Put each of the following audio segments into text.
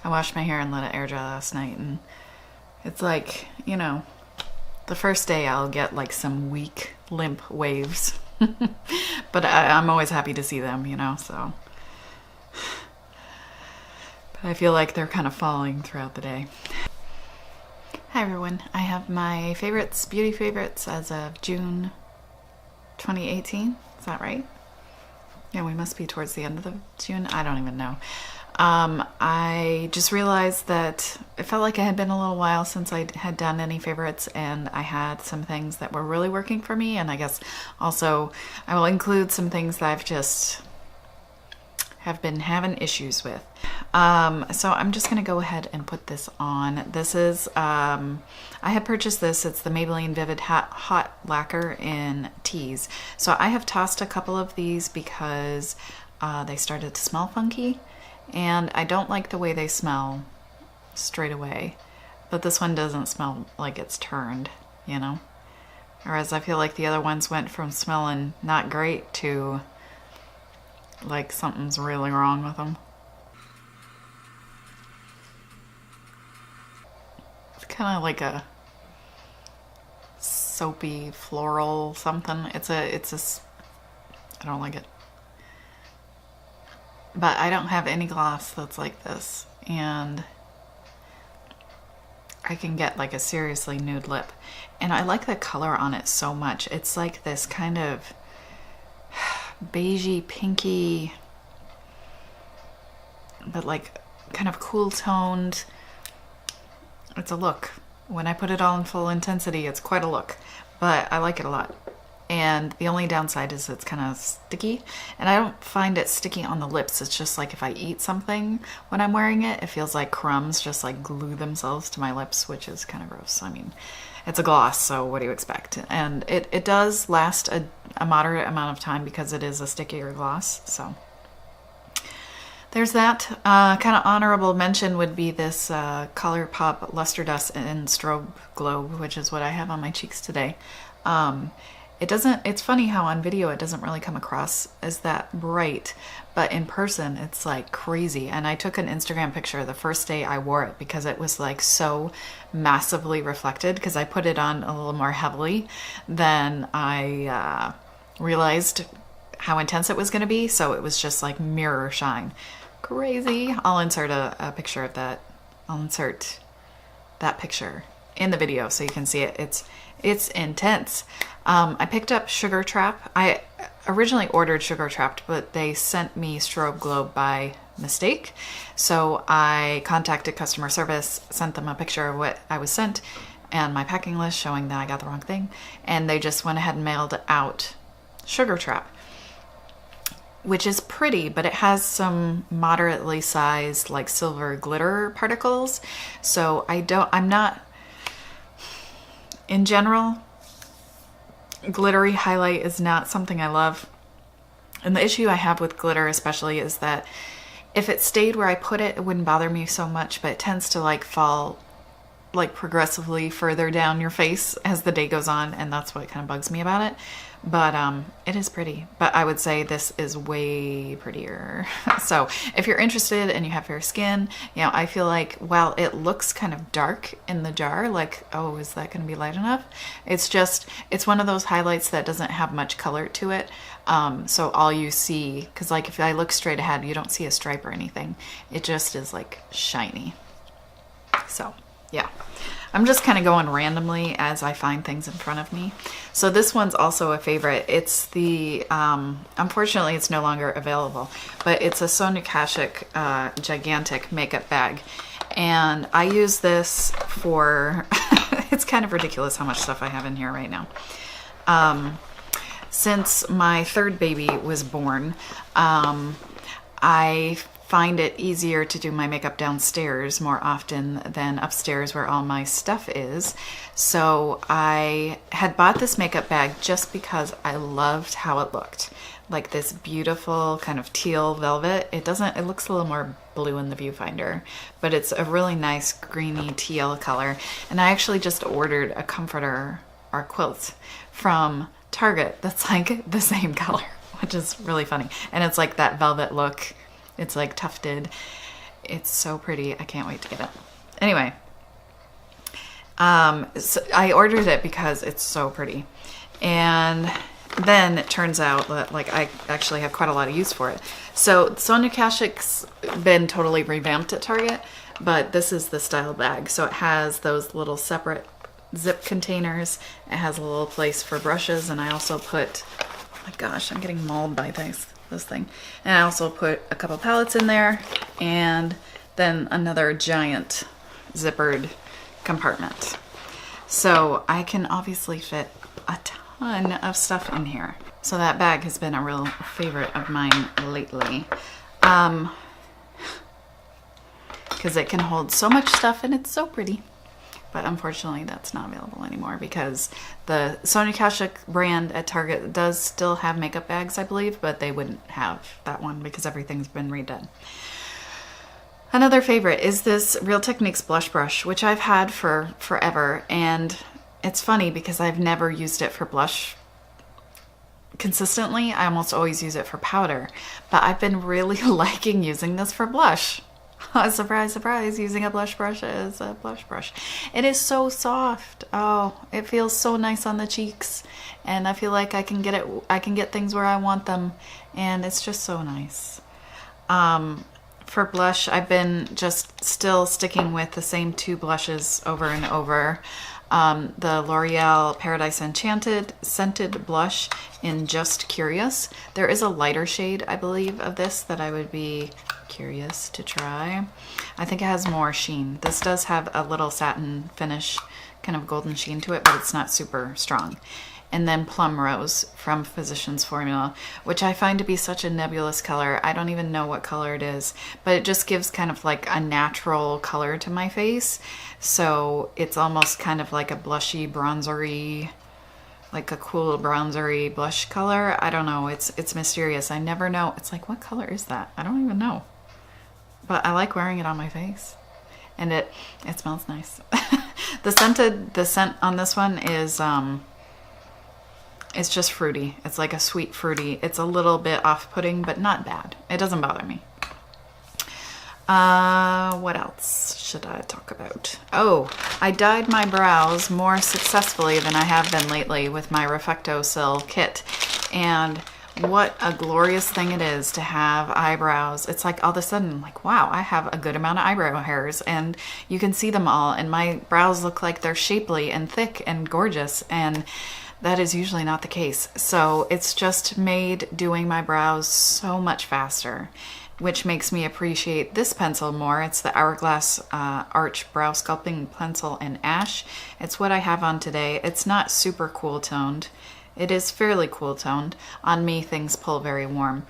I washed my hair and let it air dry last night, and it's like, you know, the first day I'll get like some weak, limp waves. But I'm always happy to see them, you know, so. But I feel like they're kind of falling throughout the day. Hi everyone, I have my favorites, beauty favorites as of June 2018. Is that right? Yeah, we must be towards the end of June. I don't even know. I just realized that it felt like it had been a little while since I had done any favorites, and I had some things that were really working for me, and I guess also I will include some things that I've just have been having issues with. So I'm just gonna go ahead and put this on. This is, I had purchased this. It's the Maybelline Vivid Hot Lacquer in Tease. So I have tossed a couple of these because they started to smell funky, and I don't like the way they smell straight away. But this one doesn't smell like it's turned, you know? Whereas I feel like the other ones went from smelling not great to like something's really wrong with them. It's kind of like a soapy floral something. It's a I don't like it. But I don't have any gloss that's like this, and I can get like a seriously nude lip, and I like the color on it so much. It's like this kind of beigey, pinky, but like kind of cool toned. It's a look. When I put it all in full intensity, it's quite a look, but I like it a lot. And the only downside is it's kind of sticky, and I don't find it sticky on the lips. It's just like if I eat something when I'm wearing it, it feels like crumbs just like glue themselves to my lips, which is kind of gross. I mean, it's a gloss, so what do you expect? And it does last a moderate amount of time because it is a stickier gloss, so. There's that. Kind of honorable mention would be this Colourpop Luster Dust in Strobe Globe, which is what I have on my cheeks today. It's funny how on video it doesn't really come across as that bright, but in person it's like crazy. And I took an Instagram picture the first day I wore it because it was like so massively reflected, because I put it on a little more heavily than I realized how intense it was going to be. So it was just like mirror shine. Crazy. I'll insert a picture of that. I'll insert that picture in the video so you can see it. It's intense. I picked up Sugar Trap. I originally ordered Sugar Trapped, but they sent me Strobe Globe by mistake. So I contacted customer service, sent them a picture of what I was sent and my packing list showing that I got the wrong thing. And they just went ahead and mailed out Sugar Trap, which is pretty, but it has some moderately sized like silver glitter particles. So I'm not, in general, glittery highlight is not something I love. And the issue I have with glitter especially is that if it stayed where I put it, it wouldn't bother me so much, but it tends to like fall like progressively further down your face as the day goes on, and that's what kind of bugs me about it. But it is pretty, but I would say this is way prettier. So if you're interested and you have fair skin, you know, I feel like while it looks kind of dark in the jar, like, oh, is that going to be light enough? It's one of those highlights that doesn't have much color to it. So all you see, because like if I look straight ahead, you don't see a stripe or anything. It just is like shiny. So yeah, I'm just kind of going randomly as I find things in front of me. So this one's also a favorite. It's the, unfortunately it's no longer available, but it's a Sonia Kashuk gigantic makeup bag. And I use this for, it's kind of ridiculous how much stuff I have in here right now. Since my third baby was born, I find it easier to do my makeup downstairs more often than upstairs where all my stuff is. So I had bought this makeup bag just because I loved how it looked. Like this beautiful kind of teal velvet. It looks a little more blue in the viewfinder, but it's a really nice greeny teal color. And I actually just ordered a comforter or quilt from Target that's like the same color, which is really funny. And it's like that velvet look. It's like tufted. it's so pretty. I can't wait to get it. Anyway, so I ordered it because it's so pretty. And then it turns out that like I actually have quite a lot of use for it. So Sonia Kashuk's been totally revamped at Target, but this is the style bag. So it has those little separate zip containers. It has a little place for brushes, and I also put, oh my gosh, I'm getting mauled by this thing. And I also put a couple palettes in there, and then another giant zippered compartment. So I can obviously fit a ton of stuff in here. So that bag has been a real favorite of mine lately. Because it can hold so much stuff and it's so pretty. But unfortunately that's not available anymore because the Sonia Kashuk brand at Target does still have makeup bags, I believe, but they wouldn't have that one because everything's been redone. Another favorite is this Real Techniques blush brush, which I've had for forever, and it's funny because I've never used it for blush consistently. I almost always use it for powder, but I've been really liking using this for blush. Surprise, surprise, using a blush brush as a blush brush. It is so soft. Oh, it feels so nice on the cheeks, and I feel like I can get things where I want them, and it's just so nice. For blush, I've been just still sticking with the same two blushes over and over. The L'Oreal Paradise Enchanted Scented Blush in Just Curious. There is a lighter shade, I believe, of this that I would be curious to try. I think it has more sheen. This does have a little satin finish, kind of golden sheen to it, but it's not super strong. And then Plum Rose from Physicians Formula, which I find to be such a nebulous color. I don't even know what color it is, but it just gives kind of like a natural color to my face. So it's almost kind of like a blushy, bronzery, like a cool bronzery blush color. I don't know, it's mysterious. I never know. It's like, what color is that? I don't even know. But I like wearing it on my face. And it smells nice. The scent on this one is it's just fruity. It's like a sweet fruity. It's a little bit off-putting, but not bad. It doesn't bother me. What else should I talk about? Oh, I dyed my brows more successfully than I have been lately with my RefectoCil kit. And what a glorious thing it is to have eyebrows. It's like all of a sudden, like, wow, I have a good amount of eyebrow hairs and you can see them all. And my brows look like they're shapely and thick and gorgeous. And that is usually not the case. So it's just made doing my brows so much faster, which makes me appreciate this pencil more. It's the Hourglass Arch Brow Sculpting Pencil in Ash. It's what I have on today. It's not super cool toned. It is fairly cool toned. On me, things pull very warm.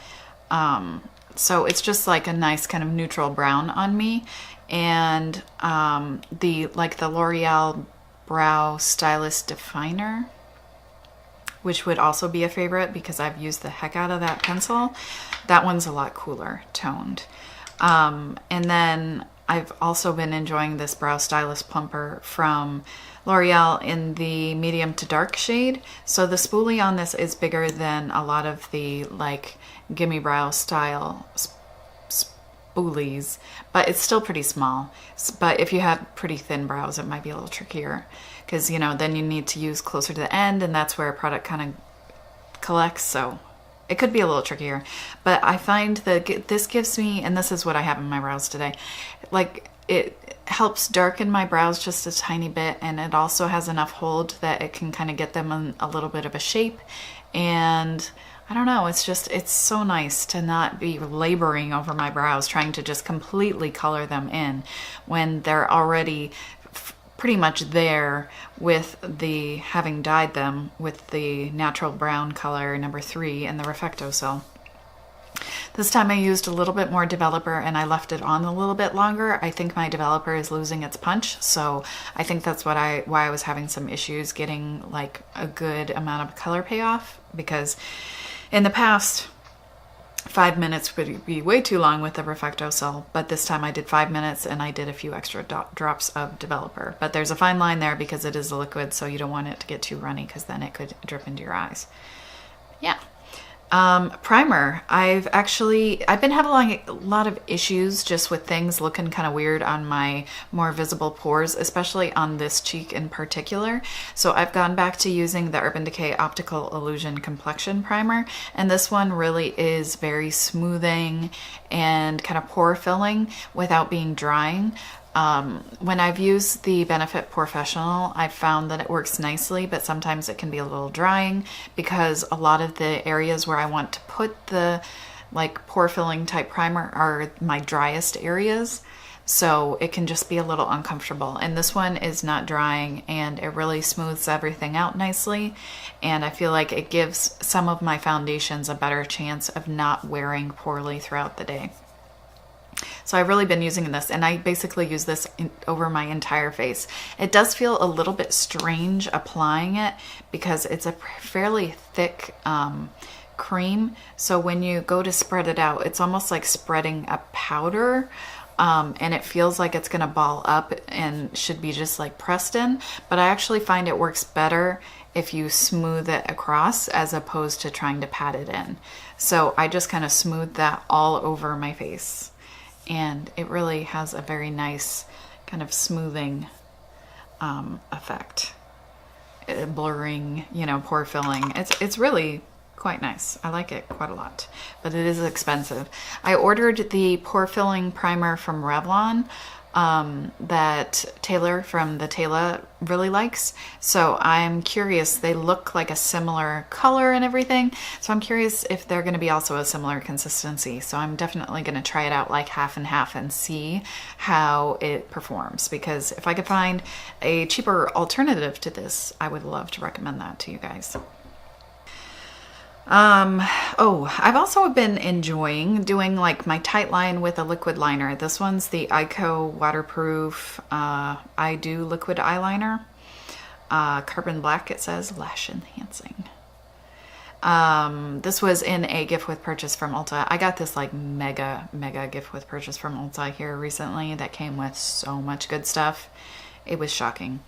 So it's just like a nice kind of neutral brown on me. And the L'Oreal Brow Stylist Definer, which would also be a favorite because I've used the heck out of that pencil. That one's a lot cooler toned. And then I've also been enjoying this Brow Stylist Plumper from L'Oreal in the medium to dark shade. So the spoolie on this is bigger than a lot of the like Gimme Brow style spoolies, but it's still pretty small. But if you have pretty thin brows, it might be a little trickier because, you know, then you need to use closer to the end, and that's where a product kind of collects. So it could be a little trickier, but I find that this gives me, and this is what I have in my brows today, like it helps darken my brows just a tiny bit, and it also has enough hold that it can kind of get them in a little bit of a shape. And I don't know, it's so nice to not be laboring over my brows trying to just completely color them in when they're already pretty much there with the having dyed them with the natural brown color number 3 in the RefectoCil. This time I used a little bit more developer and I left it on a little bit longer. I think my developer is losing its punch, so I think that's why I was having some issues getting like a good amount of color payoff, because in the past 5 minutes would be way too long with the RefectoCil, but this time I did 5 minutes and I did a few extra drops of developer. But there's a fine line there because it is a liquid, so you don't want it to get too runny because then it could drip into your eyes. Yeah. Primer. I've been having a lot of issues just with things looking kind of weird on my more visible pores, especially on this cheek in particular. So I've gone back to using the Urban Decay Optical Illusion Complexion Primer, and this one really is very smoothing and kind of pore filling without being drying. When I've used the Benefit Professional, I've found that it works nicely, but sometimes it can be a little drying because a lot of the areas where I want to put the like pore filling type primer are my driest areas. So it can just be a little uncomfortable. And this one is not drying and it really smooths everything out nicely. And I feel like it gives some of my foundations a better chance of not wearing poorly throughout the day. So I've really been using this, and I basically use this over my entire face. It does feel a little bit strange applying it because it's a fairly thick cream. So when you go to spread it out, it's almost like spreading a powder, and it feels like it's gonna ball up and should be just like pressed in. But I actually find it works better if you smooth it across as opposed to trying to pat it in. So I just kind of smooth that all over my face. And it really has a very nice kind of smoothing effect. Blurring, you know, pore filling. It's really quite nice. I like it quite a lot, but it is expensive. I ordered the pore filling primer from Revlon that Taylor from the Taylor really likes. So I'm curious, they look like a similar color and everything. So I'm curious if they're going to be also a similar consistency. So I'm definitely going to try it out like half and half and see how it performs. Because if I could find a cheaper alternative to this, I would love to recommend that to you guys. I've also been enjoying doing like my tight line with a liquid liner. This one's the Ico waterproof I Do liquid eyeliner. Carbon black, it says, lash enhancing. This was in a gift with purchase from Ulta. I got this like mega gift with purchase from Ulta here recently that came with so much good stuff. It was shocking.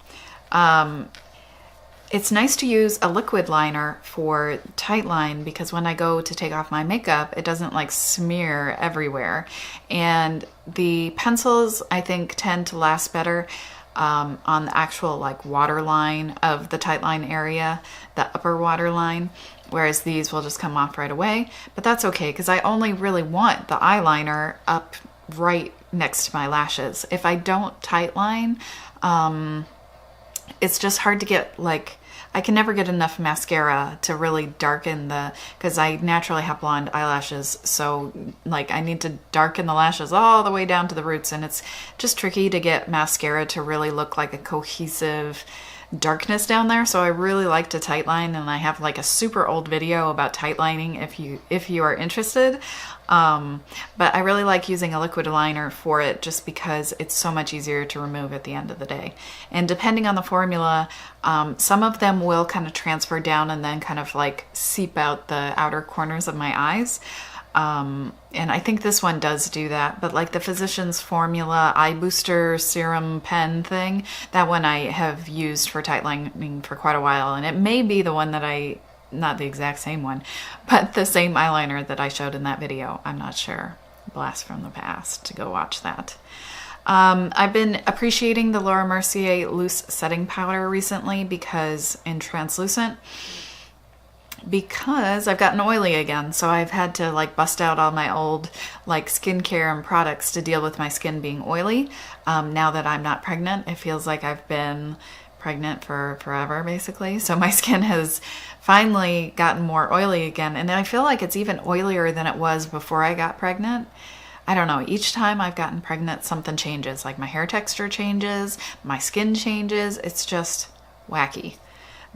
It's nice to use a liquid liner for tight line because when I go to take off my makeup, it doesn't like smear everywhere. And the pencils, I think, tend to last better on the actual like waterline of the tight line area, the upper waterline, whereas these will just come off right away. But that's okay because I only really want the eyeliner up right next to my lashes. If I don't tight line, it's just hard to get, like, I can never get enough mascara to really darken because I naturally have blonde eyelashes, so like I need to darken the lashes all the way down to the roots, and it's just tricky to get mascara to really look like a cohesive darkness down there. So I really like to tight line, and I have like a super old video about tight lining if you are interested. But I really like using a liquid liner for it just because it's so much easier to remove at the end of the day. And depending on the formula, some of them will kind of transfer down and then kind of like seep out the outer corners of my eyes. And I think this one does do that, but like the Physicians Formula Eye Booster Serum Pen thing, that one I have used for tight lining for quite a while, and it may be the one that not the exact same one, but the same eyeliner that I showed in that video. I'm not sure. Blast from the past, to go watch that. I've been appreciating the Laura Mercier Loose Setting Powder recently because in translucent, because I've gotten oily again. So I've had to like bust out all my old like skincare and products to deal with my skin being oily. Now that I'm not pregnant, it feels like I've been pregnant for forever basically. So my skin has finally gotten more oily again, and I feel like it's even oilier than it was before I got pregnant. I don't know, each time I've gotten pregnant something changes, like my hair texture changes, my skin changes, it's just wacky.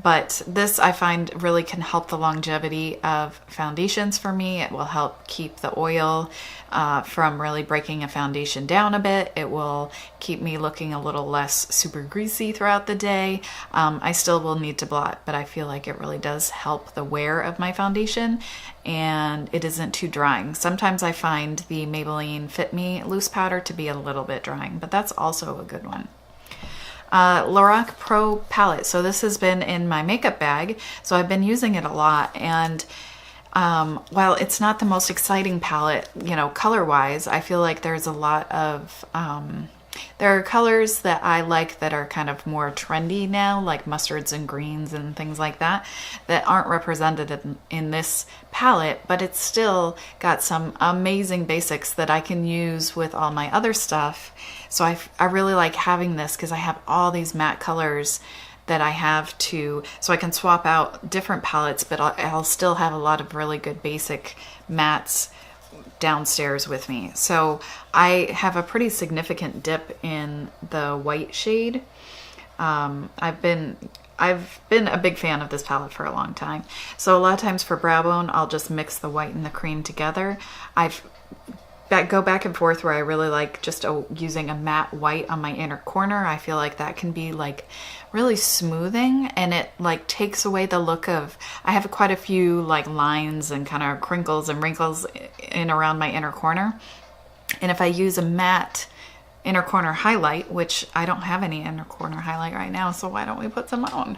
But this I find really can help the longevity of foundations for me. It will help keep the oil from really breaking a foundation down a bit. It will keep me looking a little less super greasy throughout the day. I still will need to blot, but I feel like it really does help the wear of my foundation, and it isn't too drying. Sometimes I find the Maybelline Fit Me loose powder to be a little bit drying, but that's also a good one. LORAC Pro Palette. So this has been in my makeup bag, so I've been using it a lot, and While it's not the most exciting palette, you know, color-wise, I feel like there's a lot of, there are colors that I like that are kind of more trendy now, like mustards and greens and things like that, that aren't represented in this palette, but it's still got some amazing basics that I can use with all my other stuff. So I really like having this because I have all these matte colors that I have to, so I can swap out different palettes, but I'll still have a lot of really good basic mattes downstairs with me. So I have a pretty significant dip in the white shade. I've been a big fan of this palette for a long time. So a lot of times for brow bone, I'll just mix the white and the cream together. Go back and forth where I really like just using a matte white on my inner corner. I feel like that can be like really smoothing, and it like takes away the look of, I have quite a few like lines and kind of crinkles and wrinkles in around my inner corner. And if I use a matte inner corner highlight, which I don't have any inner corner highlight right now, so why don't we put some on?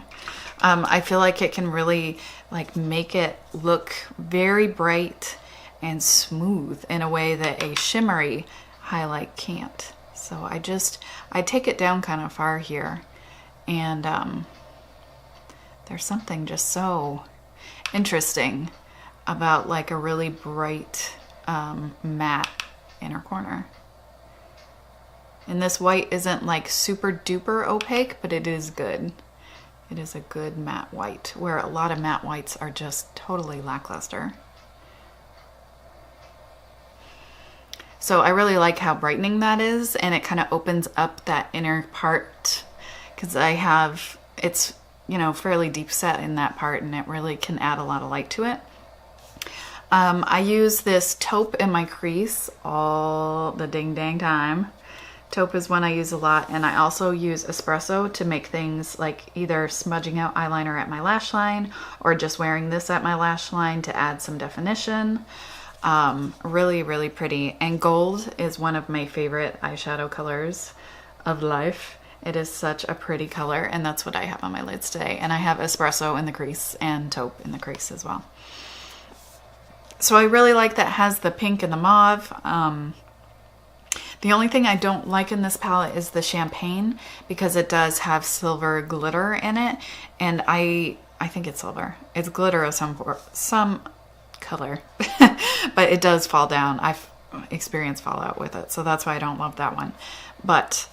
I feel like it can really like make it look very bright and smooth in a way that a shimmery highlight can't. So I take it down kind of far here, and there's something just so interesting about like a really bright matte inner corner. And this white isn't like super duper opaque, but it is good. It is a good matte white, where a lot of matte whites are just totally lackluster. So I really like how brightening that is, and it kind of opens up that inner part, because it's, you know, fairly deep set in that part, and it really can add a lot of light to it. I use this taupe in my crease all the ding dang time. Taupe is one I use a lot, and I also use espresso to make things like either smudging out eyeliner at my lash line or just wearing this at my lash line to add some definition. Really, really pretty. And gold is one of my favorite eyeshadow colors of life. It is such a pretty color, and that's what I have on my lids today. And I have espresso in the crease and taupe in the crease as well. So I really like that it has the pink and the mauve. The only thing I don't like in this palette is the champagne, because it does have silver glitter in it, and I think it's silver. It's glitter of some color, but it does fall down. I've experienced fallout with it, so that's why I don't love that one. But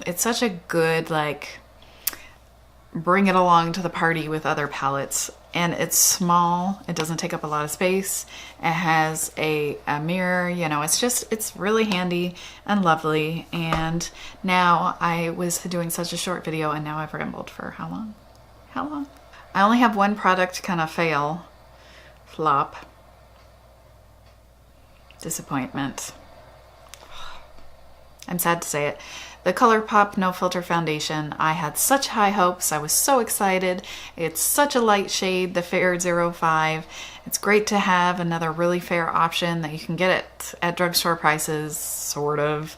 it's such a good like bring it along to the party with other palettes, and it's small, it doesn't take up a lot of space, it has a mirror, you know, it's really handy and lovely. And now I was doing such a short video, and now I've rambled for how long? I only have one product kind of flop, disappointment. I'm sad to say it. The Colourpop No Filter Foundation. I had such high hopes. I was so excited. It's such a light shade, the Fair 05. It's great to have another really fair option that you can get it at drugstore prices, sort of.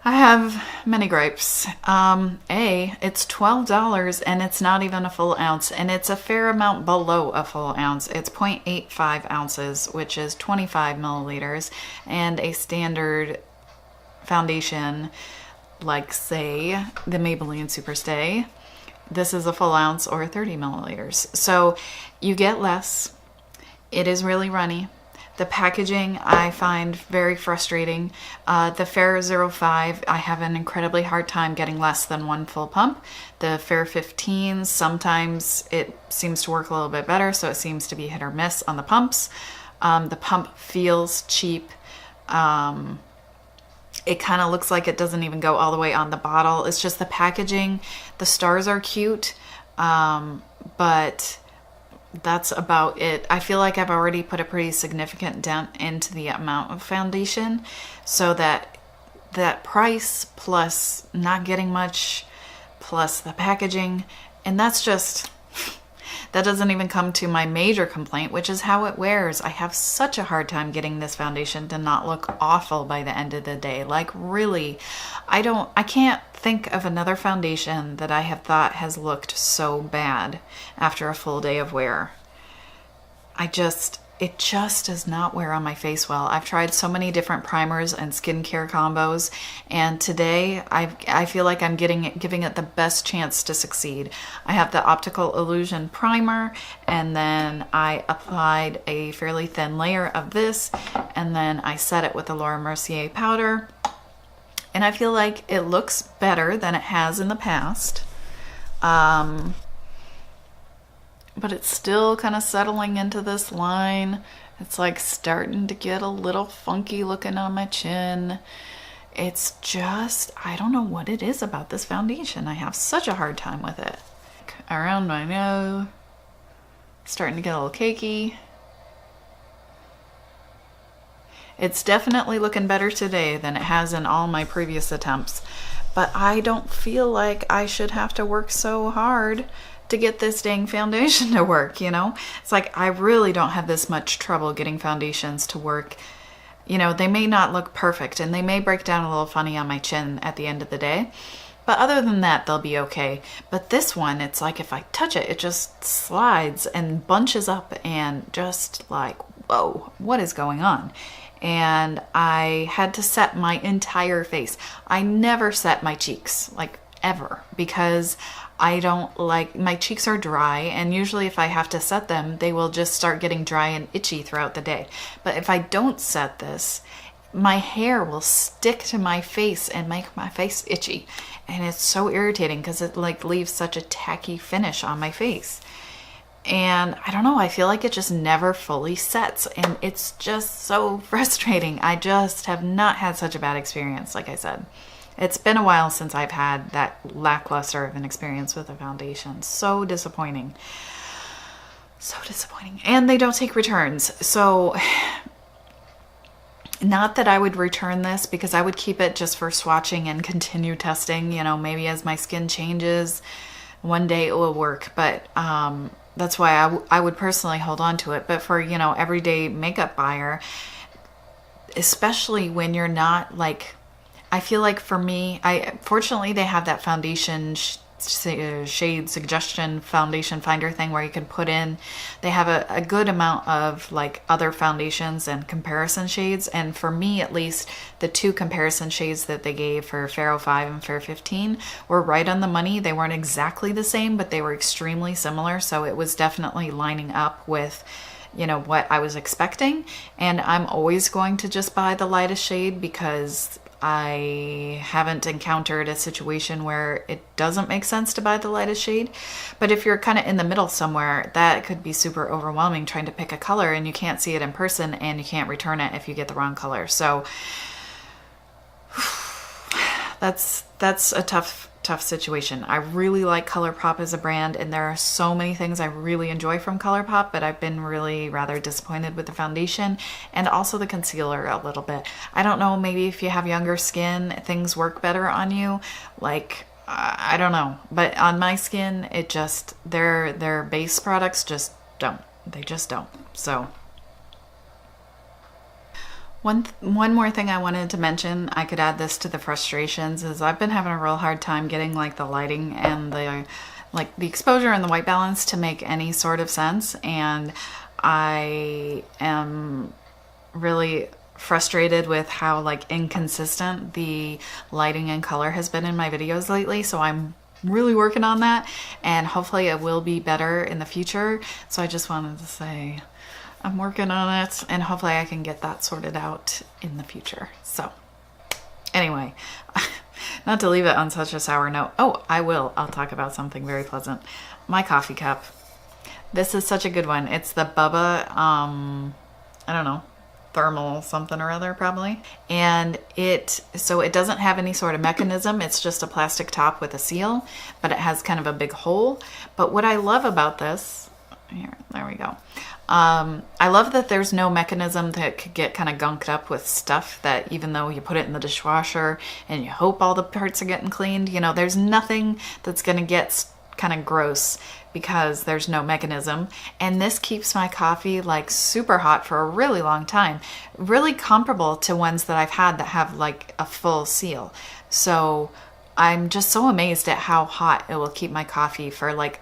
I have many gripes. It's $12 and it's not even a full ounce, and it's a fair amount below a full ounce. It's 0.85 ounces, which is 25 milliliters, and a standard foundation like, say, the Maybelline Superstay, this is a full ounce or 30 milliliters. So you get less. It is really runny. The packaging I find very frustrating. The Fair 05, I have an incredibly hard time getting less than one full pump. The Fair 15, sometimes it seems to work a little bit better, so it seems to be hit or miss on the pumps. The pump feels cheap. It kind of looks like it doesn't even go all the way on the bottle. It's just the packaging. The stars are cute, but that's about it. I feel like I've already put a pretty significant dent into the amount of foundation, so that price plus not getting much plus the packaging, and that's just, that doesn't even come to my major complaint, which is how it wears. I have such a hard time getting this foundation to not look awful by the end of the day. Like, really, I can't think of another foundation that I have thought has looked so bad after a full day of wear. it just does not wear on my face well. I've tried so many different primers and skincare combos, and today I feel like I'm giving it the best chance to succeed. I have the Optical Illusion primer, and then I applied a fairly thin layer of this, and then I set it with the Laura Mercier powder, and I feel like it looks better than it has in the past. But it's still kind of settling into this line. It's like starting to get a little funky looking on my chin. It's just, I don't know what it is about this foundation. I have such a hard time with it. Around my nose, starting to get a little cakey. It's definitely looking better today than it has in all my previous attempts. But I don't feel like I should have to work so hard to get this dang foundation to work, you know? It's like I really don't have this much trouble getting foundations to work. You know, they may not look perfect and they may break down a little funny on my chin at the end of the day, but other than that, they'll be okay. But this one, it's like if I touch it, it just slides and bunches up and just like, whoa, what is going on? And I had to set my entire face. I never set my cheeks, like ever, because I don't like, my cheeks are dry, and usually if I have to set them, they will just start getting dry and itchy throughout the day. But if I don't set this, my hair will stick to my face and make my face itchy. And it's so irritating because it like leaves such a tacky finish on my face. And I don't know, I feel like it just never fully sets, and it's just so frustrating. I just have not had such a bad experience, like I said. It's been a while since I've had that lackluster of an experience with a foundation. So disappointing. So disappointing. And they don't take returns. So, not that I would return this, because I would keep it just for swatching and continue testing. You know, maybe as my skin changes, one day it will work. But that's why I would personally hold on to it. But for, you know, everyday makeup buyer, especially when you're not like, I feel like for me, fortunately they have that foundation shade suggestion foundation finder thing where you can put in, they have a good amount of like other foundations and comparison shades. And for me, at least, the two comparison shades that they gave for Fair 05 and Fair 15 were right on the money. They weren't exactly the same, but they were extremely similar. So it was definitely lining up with, you know, what I was expecting. And I'm always going to just buy the lightest shade because I haven't encountered a situation where it doesn't make sense to buy the lightest shade. But if you're kind of in the middle somewhere, that could be super overwhelming trying to pick a color and you can't see it in person and you can't return it if you get the wrong color. So that's a tough situation. I really like Colourpop as a brand, and there are so many things I really enjoy from Colourpop, but I've been really rather disappointed with the foundation and also the concealer a little bit. I don't know, maybe if you have younger skin, things work better on you. Like, I don't know, but on my skin, it just, their base products just don't. They just don't. So one more thing I wanted to mention, I could add this to the frustrations, is I've been having a real hard time getting like the lighting and the exposure and the white balance to make any sort of sense. And I am really frustrated with how like inconsistent the lighting and color has been in my videos lately. So I'm really working on that, and hopefully it will be better in the future. So I just wanted to say I'm working on it, and hopefully I can get that sorted out in the future. So anyway, not to leave it on such a sour note. Oh, I'll talk about something very pleasant. My coffee cup. This is such a good one. It's the Bubba, I don't know, thermal something or other probably. And so it doesn't have any sort of mechanism. It's just a plastic top with a seal, but it has kind of a big hole. But what I love about this, here, there we go. I love that there's no mechanism that could get kind of gunked up with stuff that, even though you put it in the dishwasher and you hope all the parts are getting cleaned, you know, there's nothing that's going to get kind of gross because there's no mechanism. And this keeps my coffee like super hot for a really long time, really comparable to ones that I've had that have like a full seal. So I'm just so amazed at how hot it will keep my coffee for like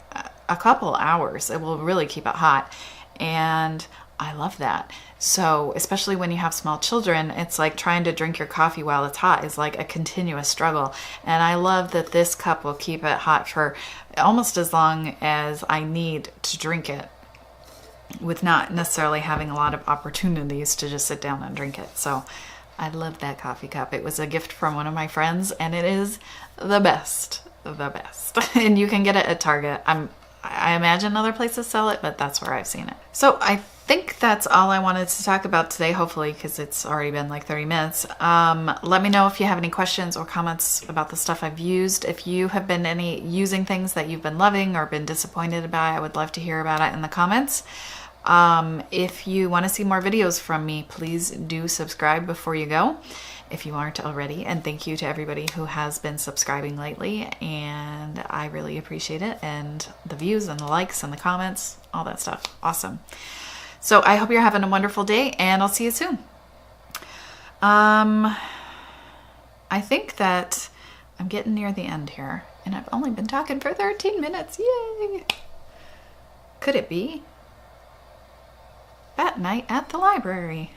a couple hours. It will really keep it hot. and I love that. So especially when you have small children, it's like trying to drink your coffee while it's hot is like a continuous struggle. And I love that this cup will keep it hot for almost as long as I need to drink it, with not necessarily having a lot of opportunities to just sit down and drink it. So I love that coffee cup. It was a gift from one of my friends, and it is the best, the best. And you can get it at Target. I imagine other places sell it, but that's where I've seen it. So I think that's all I wanted to talk about today, hopefully, because it's already been like 30 minutes. Let me know if you have any questions or comments about the stuff I've used. If you have been using things that you've been loving or been disappointed by, I would love to hear about it in the comments. If you want to see more videos from me, please do subscribe before you go, if you aren't already. And thank you to everybody who has been subscribing lately, and I really appreciate it. And the views and the likes and the comments, all that stuff. Awesome. So I hope you're having a wonderful day, and I'll see you soon. I think that I'm getting near the end here, and I've only been talking for 13 minutes. Yay! Could it be that night at the library?